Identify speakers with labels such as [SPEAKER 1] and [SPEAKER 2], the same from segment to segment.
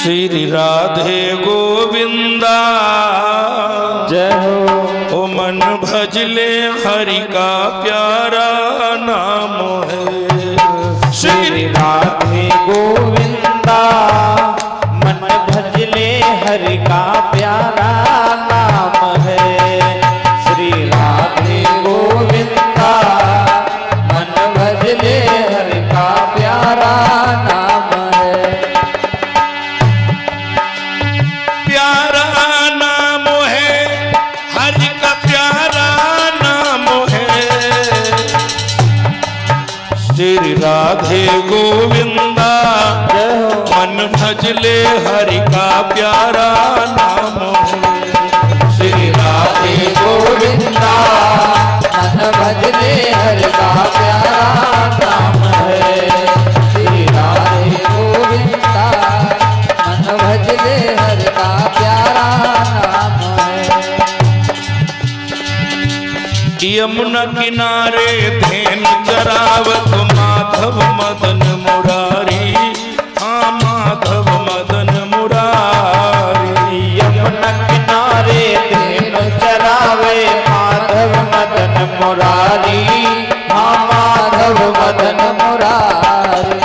[SPEAKER 1] श्री राधे गोविंदा
[SPEAKER 2] जय हो।
[SPEAKER 1] ओ मन भजले हरि का प्यारा नाम है।
[SPEAKER 2] श्री राधे गोविंदा मन भजले हरि का प्यारा नाम है। श्री राधे गोविंदा मन भजले हरि का प्यारा नाम है।
[SPEAKER 1] प्यारा नाम है हरि का प्यारा नाम है। श्री राधे गोविंदा मन भजले हरि का प्यारा नाम है।
[SPEAKER 2] श्री राधे गोविंदा मन भजले हरि का प्यारा नाम है। श्री राधे गोविंदा मन भजले हरि का प्यारा नाम है।
[SPEAKER 1] यमुना किनारे धेनु चरावत माधव मदन मुरारी। हाँ माधव मदन मुरारी।
[SPEAKER 2] यमुना किनारे धेनु चरावे माधव मदन मुरारी। हाँ माधव मदन मुरारी।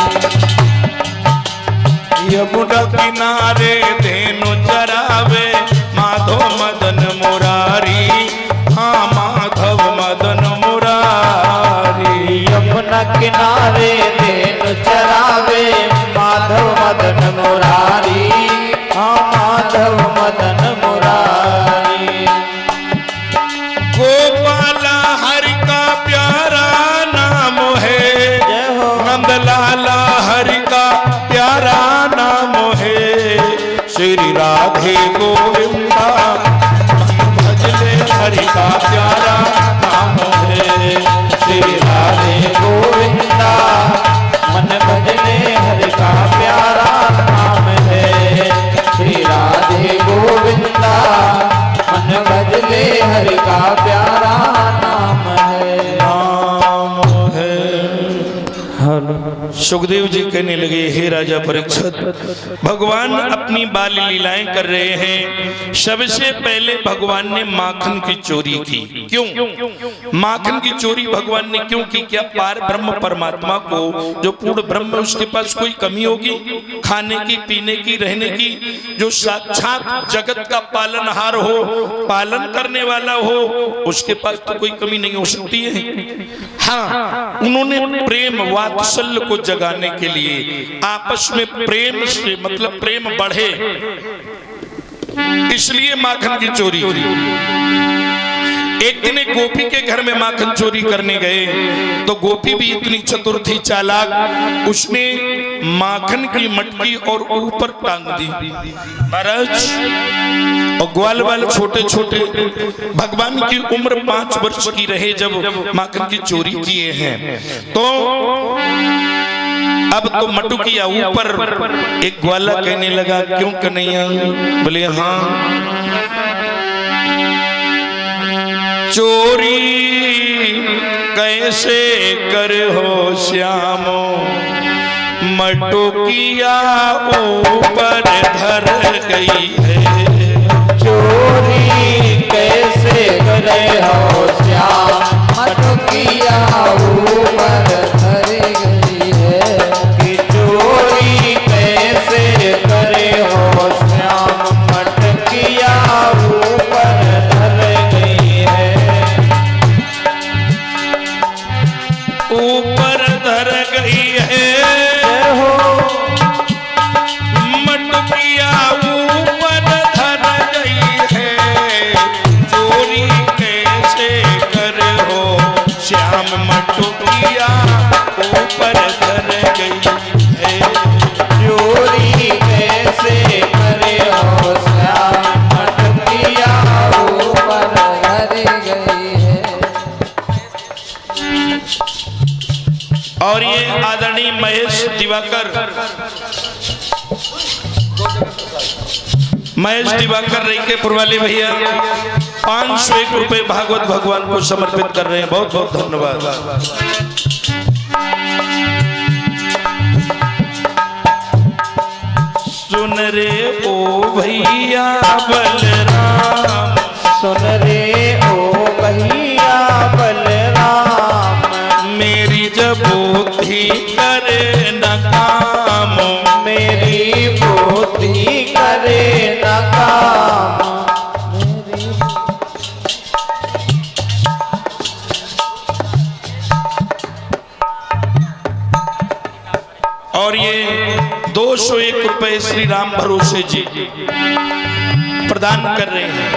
[SPEAKER 1] यमुना किनारे धेनु चरावे माधव मदन मुरारी। हाँ माधव मदन मुरारी।
[SPEAKER 2] यमुना किनारे धेनु चरावे माधव मदन मुरारी। हाँ माधव मदन मुरारी।
[SPEAKER 1] गोपाल हरि का प्यारा नाम है।
[SPEAKER 2] जय हो।
[SPEAKER 1] नंदलाला हरि का प्यारा नाम है। श्री राधे गोविंदा भजले हरि का प्यारा नाम है।
[SPEAKER 2] श्री राधे गोविंदा मन भजले हरि का प्यारा नाम है। श्री राधे गोविंदा मन भजले हरि का प्यारा नाम है।
[SPEAKER 1] नाम है। सुखदेव जी कहने लगे हे राजा परीक्षित, भगवान अपनी बाल लीलाएं कर रहे हैं। सबसे पहले भगवान ने माखन की चोरी की। क्यों माखन की चोरी भगवान ने क्यों की? क्या पार ब्रह्म परमात्मा को जो पूर्ण ब्रह्म है उसके पास कोई कमी होगी खाने की, पीने की, रहने की? जो साक्षात जगत का पालनहार हो, पालन करने वाला हो, उसके पास तो कोई कमी नहीं हो सकती है। हाँ, उन्होंने प्रेम वात्सल्य को जगाने के लिए आपस में प्रेम से मतलब प्रेम बढ़े, इसलिए माखन की चोरी। एक दिन एक गोपी के घर में माखन चोरी करने गए तो गोपी भी इतनी चतुर थी, चालाक, उसने माखन की मटकी और ऊपर टांग दी। महाराज और ग्वाल वाल छोटे छोटे, भगवान की उम्र 5 वर्ष की रहे जब माखन की चोरी किए हैं। तो अब तो मटुकिया ऊपर। एक ग्वाला कहने लगा क्यों कन्हैया? बोले हाँ, चोरी कैसे कर हो श्यामो, मटुकिया ऊपर धर गई है।
[SPEAKER 2] चोरी कैसे करे हो श्याम, मटुकिया ऊपर धर गई है। कि चोरी कैसे करे हो श्याम, मटुकिया ऊपर धर गई है।
[SPEAKER 1] ऊपर धर गई है मटकिया ऊपर धर गई है। चोरी कैसे कर हो श्याम, मटकिया ऊपर धर गई है।
[SPEAKER 2] चोरी कैसे करे हो श्याम, मटकिया ऊपर धर गई है।
[SPEAKER 1] और ये आदरणीय महेश दिवाकर रईकेपुर वाले भैया 501 रुपए भागवत भगवान को समर्पित कर रहे हैं। बहुत बहुत धन्यवाद। सुन रे ओ भैया बलराम,
[SPEAKER 2] सुन रे ओ भैया बलराम,
[SPEAKER 1] मेरी जब बुद्धि करे न काम,
[SPEAKER 2] मेरी बुद्धि करे न काम।
[SPEAKER 1] और ये 201 रुपए श्री राम भरोसे जी प्रदान कर रहे हैं।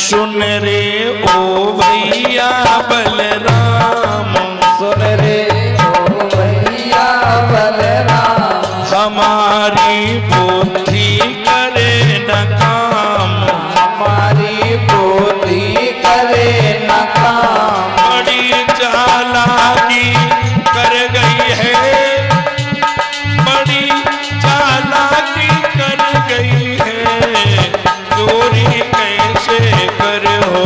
[SPEAKER 1] सुन रे ओ भैया बलराम,
[SPEAKER 2] सुन रे ओ भैया बलराम,
[SPEAKER 1] हमारी बुद्धि करे न काम,
[SPEAKER 2] हमारी बुद्धि करे न काम।
[SPEAKER 1] बड़ी चालाकी कर गई है, बड़ी चालाकी कर गई है, चोरी कैसे कर हो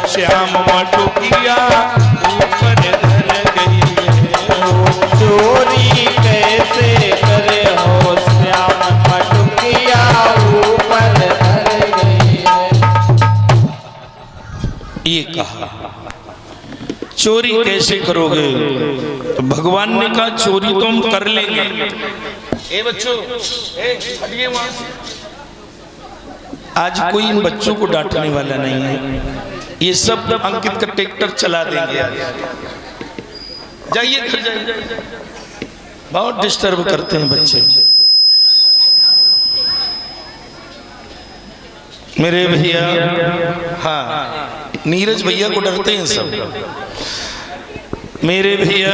[SPEAKER 1] श्याम मटुकिया ऊपर धर गई है,
[SPEAKER 2] चोरी कैसे करे हो श्याम मटुकिया ऊपर धर गई है।
[SPEAKER 1] ये कहा चोरी कैसे करोगे? तो भगवान ने कहा चोरी तो हम कर लेंगे। ए बच्चों, हटिए वहां से। आज कोई इन बच्चों को डांटने वाला नहीं है, ये सब अंकित का ट्रैक्टर चला देंगे। जाइए घर जाइए, बहुत डिस्टर्ब करते हैं बच्चे। मेरे भैया, हाँ नीरज भैया को डरते हैं सब। मेरे भैया,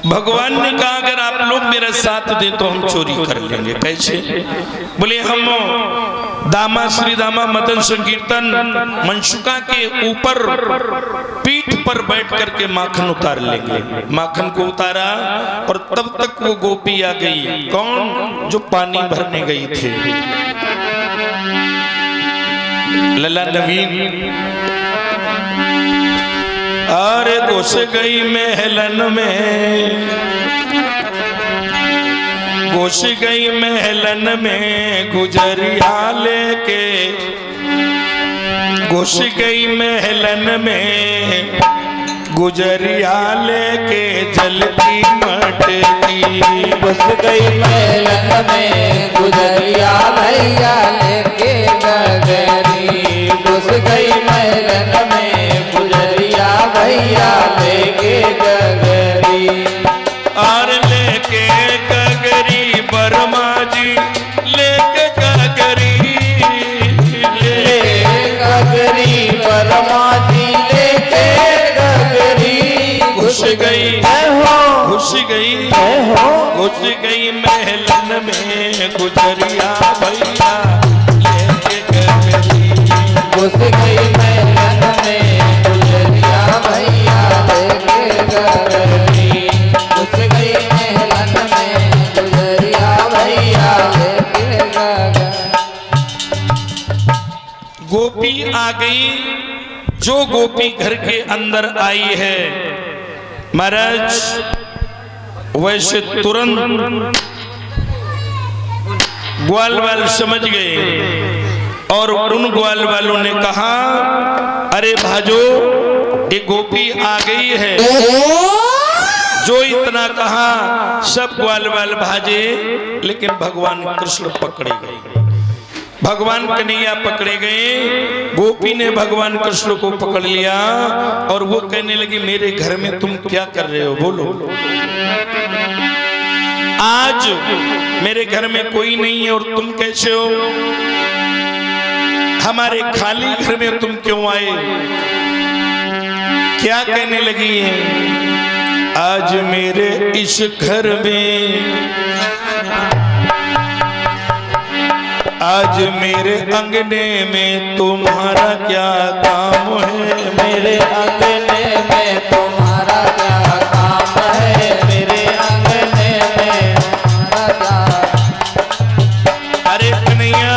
[SPEAKER 1] भगवान ने कहा अगर आप लोग मेरा साथ दे तो हम चोरी कर लेंगे। कैसे? बोले हम दामा श्री दामा मदन संकीर्तन मंशुका के ऊपर पीठ पर बैठ करके माखन उतार लेंगे। माखन को उतारा और तब तक वो गोपी आ गई। कौन? जो पानी भरने गई थी, लला नवीन। अरे घुस गई महलन में, घुस गई महलन में गुजरिया लेके, घुस गई महलन में गुजरिया लेके जलती मटकी।
[SPEAKER 2] घुस गई महलन में गुजरिया भैया लेके गगरी। घुस गई महलन में गुजरिया भैया लेके गगरी।
[SPEAKER 1] और लेके गगरी बर्मा जी, लेके गगरी,
[SPEAKER 2] ले गगरी बर्मा जी लेके गगरी।
[SPEAKER 1] घुस गई,
[SPEAKER 2] हो
[SPEAKER 1] घुस गई,
[SPEAKER 2] हो
[SPEAKER 1] घुस गई महलन में गुजरिया भैया लेके गगरी।
[SPEAKER 2] घुस गई महलन में गुजरिया भैया लेके गगरी। घुस गई महलन में गुजरिया भैया लेके गगरी।
[SPEAKER 1] गोपी आ गई। जो गोपी घर के अंदर आई है महाराज, वैसे तुरंत ग्वाल वाल समझ गए और उन ग्वाल वालों ने कहा अरे भाजो ये गोपी आ गई है। जो इतना कहा सब ग्वाल वाल भाजे, लेकिन भगवान कृष्ण पकड़े गए। भगवान कन्हैया पकड़े गए। गोपी ने भगवान कृष्ण को पकड़ लिया और वो कहने लगी मेरे घर में तुम क्या कर रहे हो? बोलो, आज मेरे घर में कोई नहीं है और तुम कैसे हो? हमारे खाली घर में तुम क्यों आए? क्या कहने लगी है? आज मेरे इस घर में, आज मेरे अंगने में तुम्हारा क्या काम है?
[SPEAKER 2] मेरे अंगने में तुम्हारा क्या काम है? मेरे अंगने में तुम्हारा क्या?
[SPEAKER 1] अरे कन्हैया,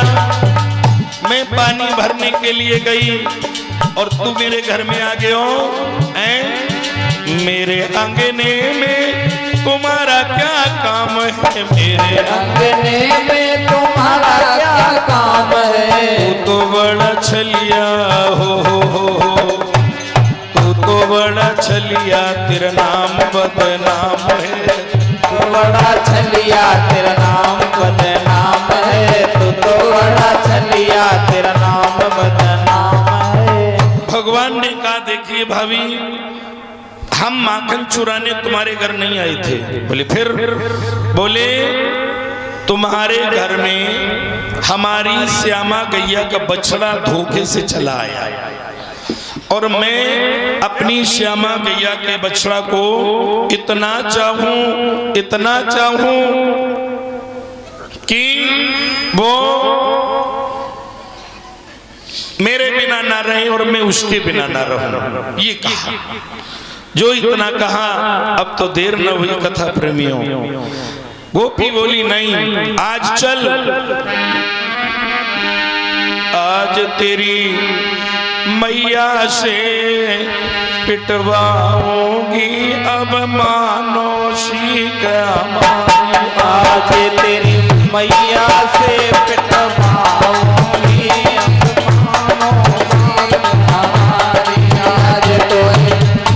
[SPEAKER 1] मैं पानी भरने के लिए गई और तू मेरे घर में आ गए हो? हैं? मेरे अंगने में तुम्हारा क्या काम है मेरे
[SPEAKER 2] अंगने में तुम्हारा क्या काम है।
[SPEAKER 1] तू तो बड़ा छलिया हो तू तो बड़ा छलिया तेरा नाम बदनाम है।
[SPEAKER 2] तू बड़ा छलिया तेरा नाम बदनाम है। तू तो बड़ा छलिया तेरा नाम बदनाम है।
[SPEAKER 1] भगवान ने कहा देखिए भाभी हम माखन चुराने तुम्हारे घर नहीं आए थे। बोले फिर? बोले तुम्हारे घर में हमारी श्यामा गैया का बछड़ा धोखे से चला आया और मैं अपनी श्यामा गैया के बछड़ा को इतना चाहूं कि वो मेरे बिना ना रहे और मैं उसके बिना ना रहूं। ये कहा, जो इतना कहा अब तो देर न हुई कथा प्रेमियों। गोपी बोली नहीं आज चल, आज तेरी मैया से पिटवाऊंगी अब मानो शीक हमारी।
[SPEAKER 2] आज तेरी मैया से पिटवाऊंगी अब मानो शीक हमारी। आज तो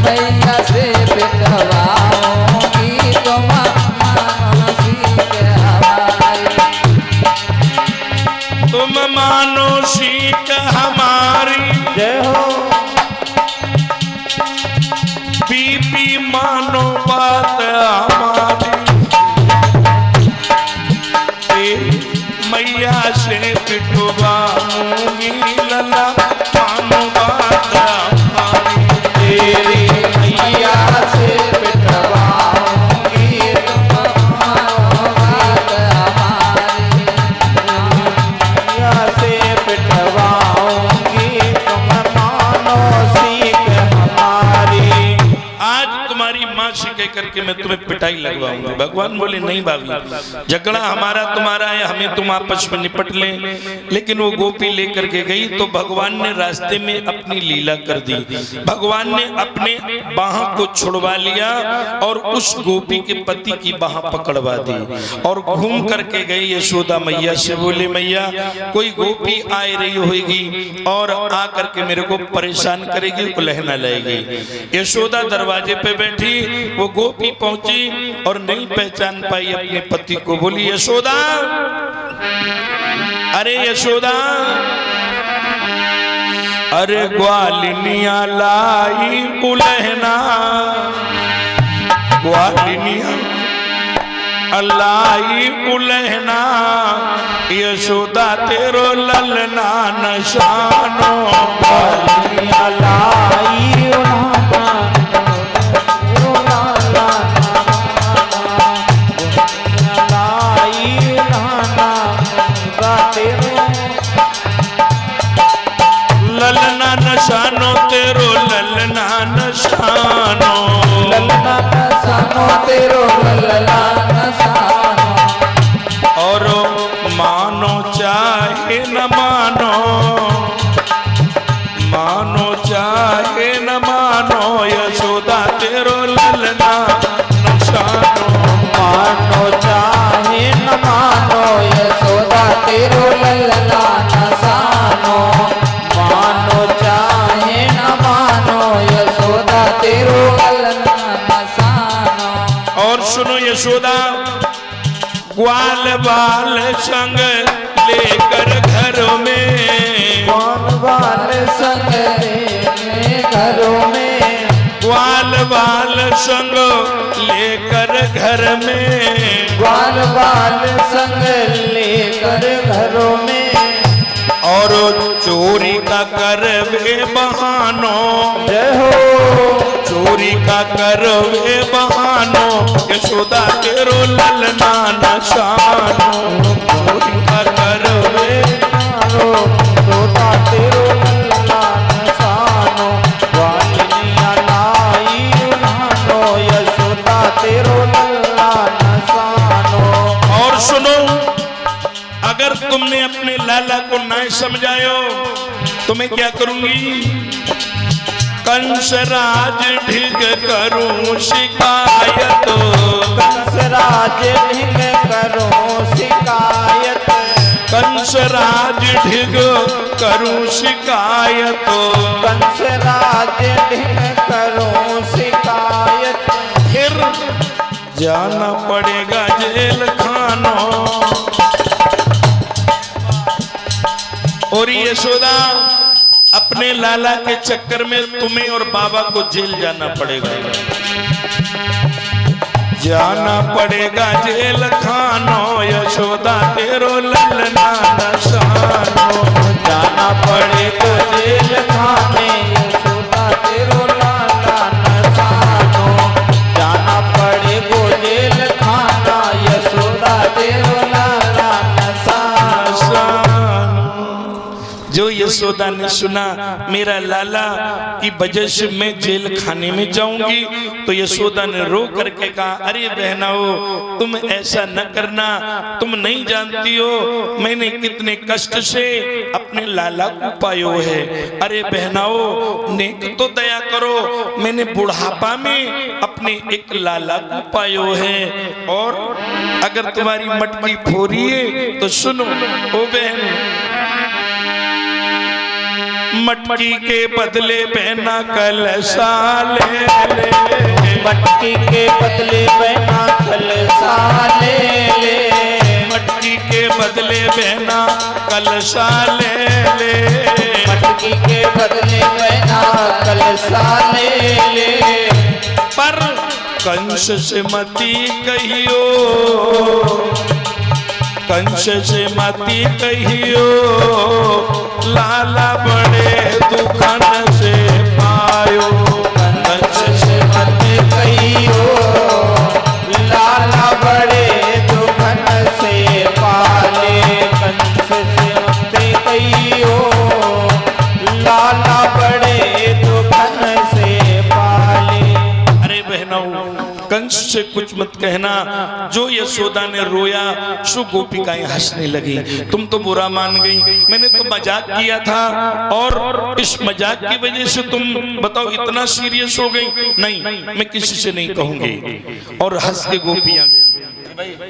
[SPEAKER 2] मैया से पिटवाऊंगी तो मानो शीक हमारी।
[SPEAKER 1] तुम मानो शीक हमारी।
[SPEAKER 2] जय हो।
[SPEAKER 1] बीपी मानो बात हमारी। मैया से पिटवाऊंगी लला मानो बात हमारी।
[SPEAKER 2] तेरी मैया से पिटवाऊंगी तुम मानो बात हमारी। मैया से पिटवाऊंगी तुम मानो सीख हमारी।
[SPEAKER 1] आज तुम्हारी माँ से कह करके मैं तुम्हें पिटाई लगवाऊंगी। भगवान बोले नहीं भाभी, झगड़ा हमारा तुम्हारा है, हमें तुम आपस में निपट लें। लेकिन वो गोपी लेकर के गई तो भगवान ने रास्ते में अपनी लीला कर दी। भगवान ने अपने बाह को छुड़वा लिया और उस गोपी के पति की बाह पकड़वा दी और घूम करके गई यशोदा मैया से। बोले मैया कोई गोपी आ रही होगी और आ करके मेरे को परेशान करेगी, उलहना लाएगी। यशोदा दरवाजे पे बैठी, वो गोपी पहुंची और नहीं पहचान पाई अपने पति को। बोली यशोदा, अरे यशोदा, अरे ग्वालिनिया लाई उलहना, ग्वालिनिया अलाई उलहना, यशोदा तेरो ललना नशानो।
[SPEAKER 2] ग्वालिनिया लाई उलहना,
[SPEAKER 1] ललना नशानो तेरो ललना नशानो।
[SPEAKER 2] ललना नशानो तेरो ललना नशानो।
[SPEAKER 1] और मानो चाहे न मानो, मानो चाहे न मानो, यशोदा तेरो ललना नशानो।
[SPEAKER 2] मानो चाहे न मानो, यशोदा तेरो ललना नशानो। मानो चाहे न मानो, यशोदा तेरो ललना नशानो।
[SPEAKER 1] और सुनो यशोदा, ग्वाल बाल संग लेकर घर में,
[SPEAKER 2] ग्वाल बाल संग लेकर घरों में,
[SPEAKER 1] ग्वाल बाल संग लेकर घर में,
[SPEAKER 2] ग्वाल बाल संग लेकर घरों में।
[SPEAKER 1] और चोरी का कर वे बहानो,
[SPEAKER 2] जय हो।
[SPEAKER 1] चोरी का कर वे बहानो, यशोदा तेरो ललना नशानो। चोरी का कर वे
[SPEAKER 2] बहानो, यशोदा तेरो ललना नशानो। ग्वालिनिया लाई उलहनो, यशोदा तेरो ललना नशानो।
[SPEAKER 1] और सुनो, अगर तुमने अपने लाला को ना समझायो तो मैं क्या करूंगी? कंसराज ढिग करूं शिकायत,
[SPEAKER 2] कंसराज ढिग करूं शिकायत,
[SPEAKER 1] कंसराज ढिग करूं शिकायत,
[SPEAKER 2] कंसराज ढिग करूं शिकायत,
[SPEAKER 1] फिर जाना पड़ेगा जेल खानों। और यशोदा अपने लाला के चक्कर में तुम्हें और बाबा को जेल जाना पड़ेगा, जाना पड़ेगा जेल खानों। यशोदा तेरो ललना नशानो,
[SPEAKER 2] जाना पड़ेगा जेल खाने, यशोदा तेरो लाला नसानो, जाना पड़ेगा जेल खाना, यशोदा तेरो लाला नसानो।
[SPEAKER 1] जो यशोदा ने सुना मेरा लाला की वजह से मैं जेल खाने में जाऊंगी, तो यशोदा ने रो करके कहा, अरे बहनाओ तुम ऐसा न करना, तुम नहीं जानती हो मैंने कितने कष्ट से अपने लाला को पायो है। अरे बहनाओ नेक तो दया करो, मैंने बुढ़ापा में अपने एक लाला को पायो है, और अगर तुम्हारी मटकी फोरी है तो सुनो ओ बहन, मटकी के बदले बहना कलशा ले ले,
[SPEAKER 2] मटकी के बदले बहना कलशा ले ले,
[SPEAKER 1] मटकी के बदले बहना कलशा ले ले,
[SPEAKER 2] मटकी के बदले बहना कलशा ले ले।
[SPEAKER 1] पर कंस से मती कहियो, कंस से मती कहियो, लाला बड़े दुखन से पायो,
[SPEAKER 2] कंस से मत कहियो, लाला बड़े दुखन से पाले, कंस से मत कहियो, लाला बड़े दुखन से पाले।
[SPEAKER 1] अरे बहनों कंस से कुछ मत कहना। जो यशोदा ने रोया सो गोपिकाएं हंसने लगी, तुम तो बुरा मान गई, मैंने तो मजाक किया था, और इस मजाक की वजह से तुम बताओ इतना सीरियस हो गई। नहीं मैं किसी से नहीं कहूंगी। और हंस के गोपियां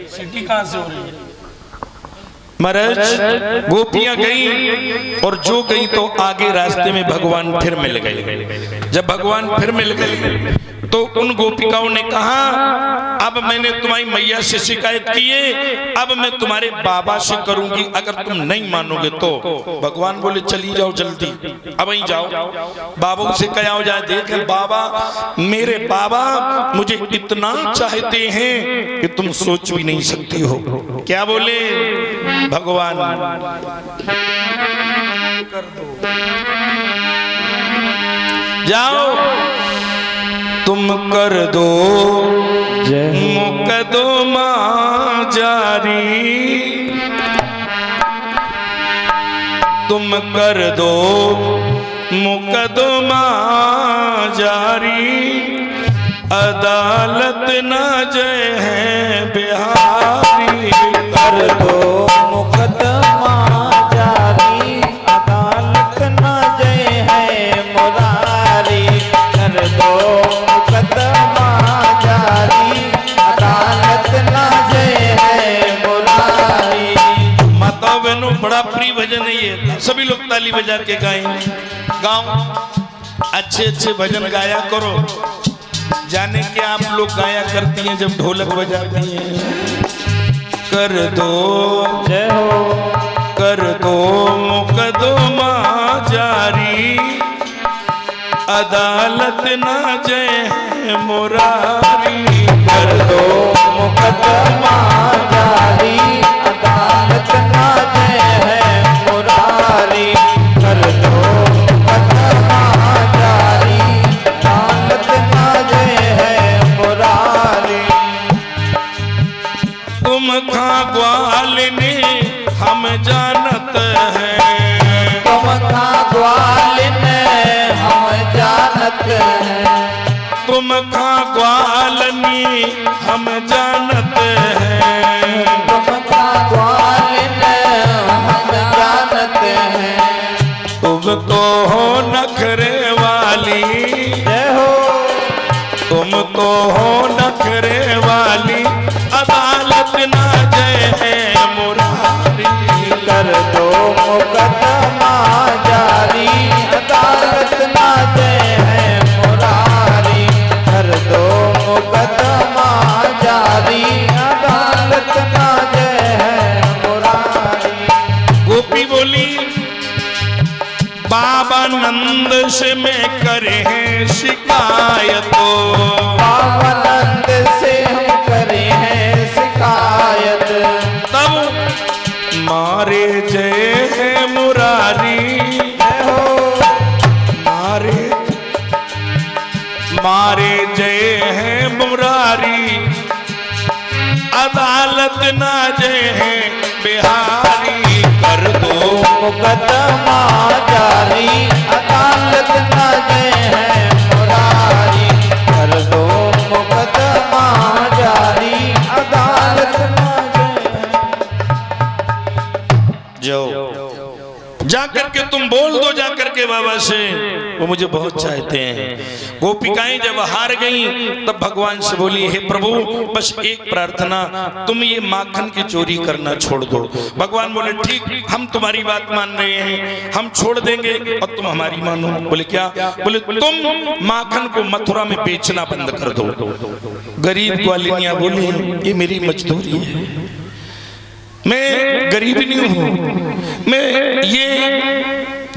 [SPEAKER 1] सीटी कहां से हो रही है महाराज, गोपियां गई और जो गई तो आगे रास्ते में भगवान फिर मिल गए। जब भगवान फिर मिल गए तो उन गोपिकाओं ने कहा, अब मैंने तुम्हारी मैया से शिकायत की है, अब मैं तुम्हारे बाबा से करूंगी, अगर तुम नहीं मानोगे तो। भगवान बोले चली जाओ जल्दी, अब वहीं जाओ, बाबा से क्या हो जाए। देख बाबा, मेरे बाबा मुझे इतना चाहते हैं कि तुम सोच भी नहीं सकती हो। क्या बोले भगवान, कर दो, जाओ तुम कर दो मुकदमा जारी, तुम कर दो मुकदमा जारी, अदालत न जय है बिहारी।
[SPEAKER 2] कर दो मुकदमा जारी, अदालत न जय है मुरारी। कर दो मुकदमा जारी, अदालत न जय है मुरारी।
[SPEAKER 1] माताओं बहनों बड़ा प्रिय भजन है ये, सभी लोग ताली बजा के गाएं। गाओ, अच्छे अच्छे भजन गाया करो। जाने के आप लोग गाया करती हैं जब ढोलक बजाती हैं। कर दो
[SPEAKER 2] जय हो,
[SPEAKER 1] कर दो मुकदमा जारी, अदालत न जय है मुरारी।
[SPEAKER 2] कर दो मुकदमा जारी, अदालत न जय है मुरारी। कर दो मुकदमा जारी, अदालत न जय है मुरारी।
[SPEAKER 1] तुम खा ग्वाल ने हम जानत हैं,
[SPEAKER 2] तुम खा ग्वाल ने हम जानत हैं,
[SPEAKER 1] तुम खा ग्वालनी हम जानत हैं,
[SPEAKER 2] तुम खा ग्वाल ने हम जानत हैं।
[SPEAKER 1] तुम तो हो नखरे वाली,
[SPEAKER 2] मुकदमा जारी, अदालत ना जय है मुरारी। कर दो मुकदमा जारी, अदालत ना जय है मुरारी।
[SPEAKER 1] गोपी बोली बाबा नंद से मैं करे हैं शिकायत,
[SPEAKER 2] बाबा नंद से हम करे हैं शिकायत।
[SPEAKER 1] तब मारे जय है मुरारी, मारे जय है मुरारी, अदालत ना जय है बिहारी। कर दो
[SPEAKER 2] मुकदमा जारी, अदालत ना जय है मुरारी। कर दो मुकदमा जारी, अदालत ना जय है।
[SPEAKER 1] जाओ जाकर के तुम बोल दो, जाकर के बाबा से, वो मुझे बहुत चाहते हैं। गोपिकाएं जब हार गईं तब भगवान से बोली, हे प्रभु बस एक प्रार्थना, तुम ये माखन की चोरी करना छोड़ दो। भगवान बोले ठीक, हम तुम्हारी बात मान रहे हैं, हम छोड़ देंगे और तुम हमारी मानो। बोले क्या? बोले तुम माखन को मथुरा में बेचना बंद कर दो। गरीब ग्वालिनिया बोली ये मेरी मजदूरी है, मैं गरीब नहीं हूं, मैं ये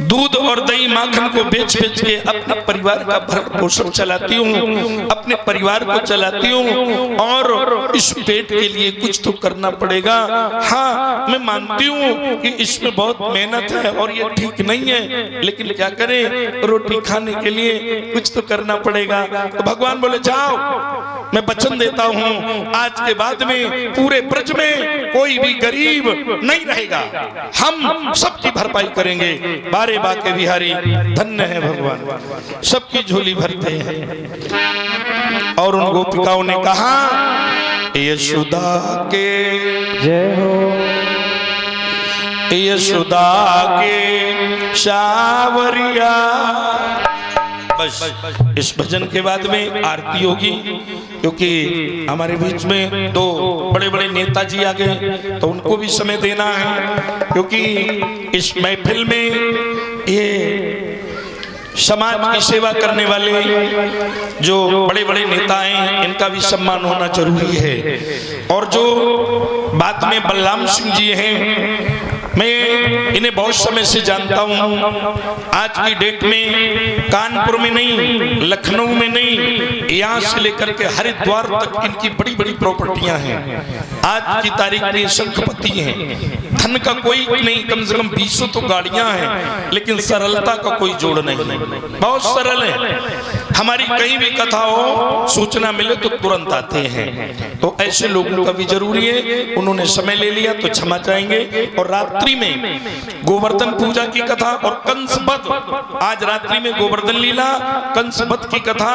[SPEAKER 1] दूध और दही माखन को बेच बेच के अपने परिवार का भरण पोषण चलाती हूँ, अपने परिवार को चलाती हूँ, और इस पेट के लिए कुछ तो करना पड़ेगा। हाँ मैं मानती हूँ कि इसमें बहुत मेहनत है और ये ठीक नहीं है, लेकिन क्या करें, रोटी खाने के लिए कुछ तो करना पड़ेगा। तो भगवान बोले जाओ, मैं वचन देता हूँ आज के बाद में पूरे ब्रज में कोई भी गरीब नहीं रहेगा, हम सबकी भरपाई करेंगे। बारे बाके बिहारी धन्य है भगवान, सबकी झोली भरते हैं। और उन गोपिकाओं ने कहा यशोदा के
[SPEAKER 2] जय हो,
[SPEAKER 1] यशोदा के सावरिया। बस इस भजन के बाद में आरती होगी, क्योंकि हमारे बीच में दो बड़े बड़े नेताजी आ गए तो उनको भी समय देना है, क्योंकि इस महफिल में ये समाज की सेवा करने वाले जो बड़े बड़े नेता हैं इनका भी सम्मान होना जरूरी है। और जो बाद में बलराम सिंह जी हैं, मैं इन्हें बहुत समय से जानता हूँ। आज की डेट में कानपुर में नहीं, लखनऊ में नहीं, यहाँ से लेकर के हरिद्वार तक इनकी बड़ी बड़ी प्रॉपर्टियां हैं। आज की तारीख में शंखपति हैं, धन का कोई नहीं, कम से कम 20 तो गाड़ियां हैं, लेकिन सरलता का कोई जोड़ नहीं, बहुत सरल है। हमारी कहीं भी कथा हो, सूचना मिले तो तुरंत आते हैं। तो ऐसे लोगों का भी जरूरी है। उन्होंने समय ले लिया तो क्षमा चाहेंगे। और रात्रि में गोवर्धन पूजा की कथा और कंसवध, आज रात्रि में गोवर्धन लीला, कंसवध की कथा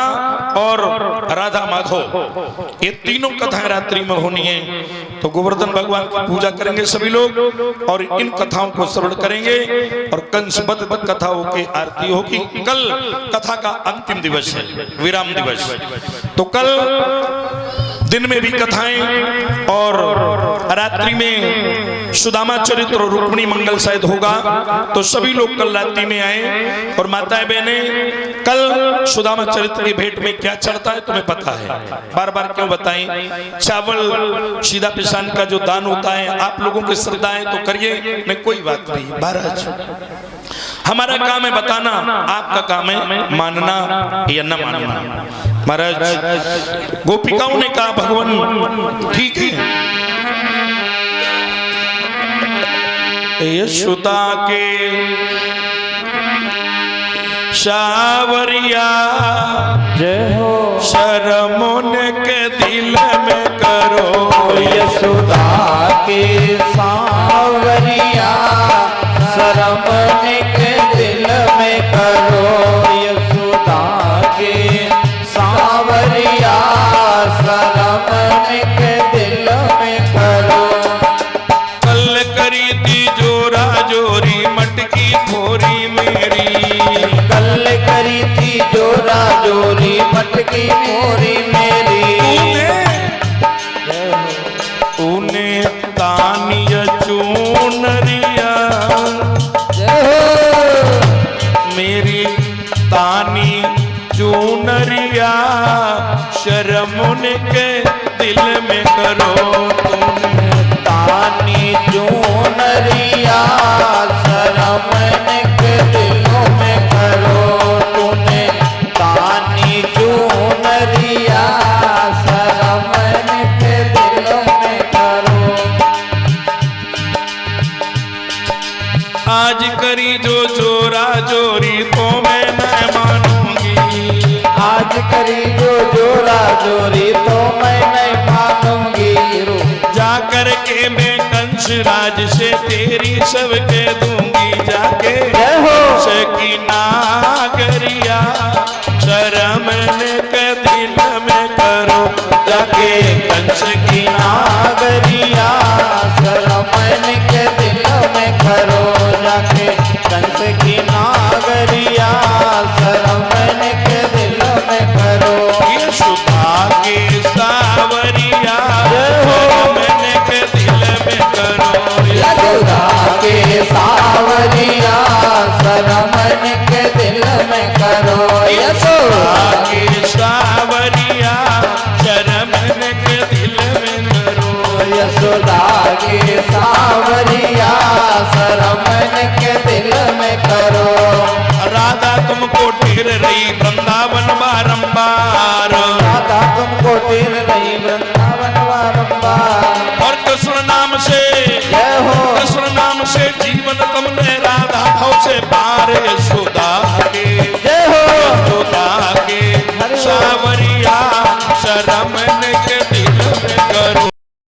[SPEAKER 1] और राधा माधव, ये तीनों कथाएं रात्रि में होनी है। तो गोवर्धन भगवान की पूजा करेंगे सभी लोग और इन कथाओं को श्रवण करेंगे और कंसवध कथाओं की आरती होगी। कल कथा का अंतिम दिवस है, विराम दिवस। तो कल दिन में भी कथाएं और रात्रि में सुदामा चरित्र और रुक्मिणी मंगल शायद होगा। तो सभी लोग कल रात्रि में आए। और माताएं बहनें, कल सुदामा चरित्र की भेंट में क्या चढ़ता है तुम्हें पता है, बार बार क्यों बताएं। चावल सीधा पिसान का जो दान होता है, आप लोगों की श्रद्धा है तो करिए, नहीं कोई बात नहीं। महाराज हमारा काम है बताना, आपका काम है मानना या न मानना। महाराज गोपिकाओं ने कहा भगवान ठीक है, यशोदा के सावरिया
[SPEAKER 2] जय हो,
[SPEAKER 1] शर्मों के दिल में करो,
[SPEAKER 2] यशोदा के सावरिया शर्म के दिल में करो, यशोदा के सावरिया शर्म के दिल में करो।
[SPEAKER 1] कल करी थी जोरा जोरी मटकी थोरी मेरी,
[SPEAKER 2] कल करी थी जोरा जोरी मटकी मोरी मेरी,
[SPEAKER 1] उने तानिया चूनरिया नरिया शर्म उनके दिल में करो तुम।
[SPEAKER 2] तानी चूनरिया शर्म इनके दिलों में करो तूने। तानी चूनरिया शर्म इनके दिलों में करो।
[SPEAKER 1] आज करी जो जोरा जोरी तो मैं न मानूंगी।
[SPEAKER 2] आज करी जो जोरा जोरी तो मैं नहीं मानूंगी।
[SPEAKER 1] जाकर के मैं कंस राज से तेरी सबके दूंगी। जाके
[SPEAKER 2] जय हो।
[SPEAKER 1] की नागरिया शर्म के दिल में करो।
[SPEAKER 2] जाके कंस की नागरिया शर्म इनके दिल में करो। जाके कंस की नागरिया शर्म इनके दिल में करो।
[SPEAKER 1] ये सुधा के सावरिया
[SPEAKER 2] हो।
[SPEAKER 1] शर्म के दिल में करो।
[SPEAKER 2] यशोदा के सावरिया शर्म इनके दिल में करो। यशोदा
[SPEAKER 1] के सावरिया शर्म के दिल में करो।
[SPEAKER 2] यशोदा के सावरिया शर्म इनके दिल में करो।
[SPEAKER 1] राधा तुमको ढेर रही वृंदावन बारंबार।
[SPEAKER 2] राधा तुमको तीर रही वृंदावन बारंबार।
[SPEAKER 1] और कृष्ण नाम से
[SPEAKER 2] जय हो।
[SPEAKER 1] कृष्ण नाम से जीवन तुमने राधा भाव से पार।